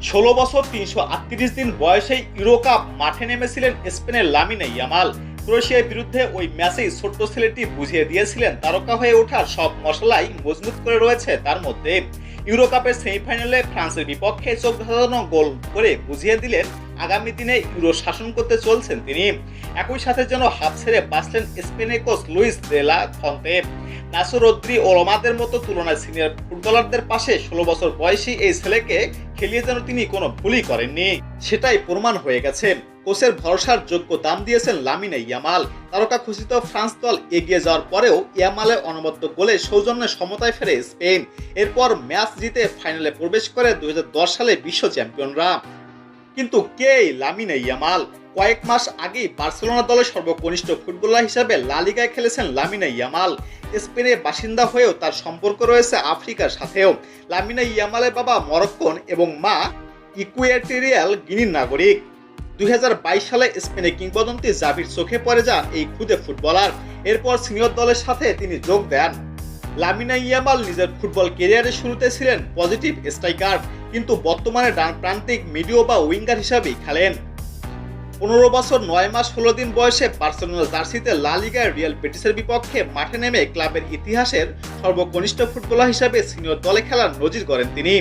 ১৬ বছর ৩৩৮ দিন বয়সেই ইউরো কাপ মাঠে নেমেছিলেন স্পেনের লামিনে ইয়ামাল। ক্রোয়েশিয়ার বিরুদ্ধে ওই ম্যাচেই ছোট্ট ছেলেটি বুঝিয়ে দিয়েছিলেন তারকা হয়ে ওঠার সব মশলাই মজবুত করে রয়েছে তার মধ্যে। ইউরো কাপের সেমিফাইনালে ফ্রান্সের বিপক্ষে চোখ ধাঁধানো গোল করে বুঝিয়ে দিলেন আগামী দিনে ইউরো শাসন করতে চলছেন তিনি। একই সাথে যেন হাত ছেড়ে বাঁচলেন স্পেনের কোচ লুইস দে লা ফন্তে। নাসো রদ্রি ও রোমাদের মতো তুলনায় সিনিয়র ফুটবলারদের পাশে ১৬ বছর বয়সী এই ছেলেকে খেলিয়ে যেন তিনি কোনো ভুলই করেননি, সেটাই প্রমাণ হয়ে গেছে। কোচের ভরসার যোগ্য দাম দিয়েছেন লামিনে ইয়ামাল। তারকা খুশিত ফ্রান্স দল এগিয়ে যাওয়ার পরেও ইয়ামালের অনবদ্য গোলে সৌজন্যে সমতায় ফেরে স্পেন। এরপর ম্যাচ জিতে ফাইনালে প্রবেশ করে ২০১০ সালে বিশ্ব চ্যাম্পিয়নরা। কিন্তু কে লামিনে ইয়ামাল? কয়েক মাস আগেই বার্সেলোনা দলের সর্বকনিষ্ঠ ফুটবলার হিসেবে লা লিগায় খেলেছেন লামিনে ইয়ামাল। স্পেনের বাসিন্দা হয়েও তার সম্পর্ক রয়েছে আফ্রিকার সাথেও। লামিনে ইয়ামালের বাবা মরক্কোন এবং মা ইকুয়েটোরিয়াল গিনির নাগরিক। ২০২২ সালে স্পেনে কিংবদন্তি জাভির চোখে পড়ে যান এই খুদে ফুটবলার। এরপর সিনিয়র দলের সাথে তিনি যোগ দেন। লামিনে ইয়ামাল নিজের ফুটবল ক্যারিয়ারের শুরুতে ছিলেন পজিটিভ স্ট্রাইকার, কিন্তু বর্তমানে ডান প্রান্তিক মিডিও বা উইঙ্গার হিসাবেই খেলেন। ১৫ বছর ৯ মাস ১৬ দিন বয়সে বার্সেলোনা জার্সিতে লা লিগায় রিয়াল বেটিসের বিপক্ষে মাঠে নেমে ক্লাবের ইতিহাসের সর্বকনিষ্ঠ ফুটবলার হিসেবে সিনিয়র দলে খেলার নজির গড়েন তিনি।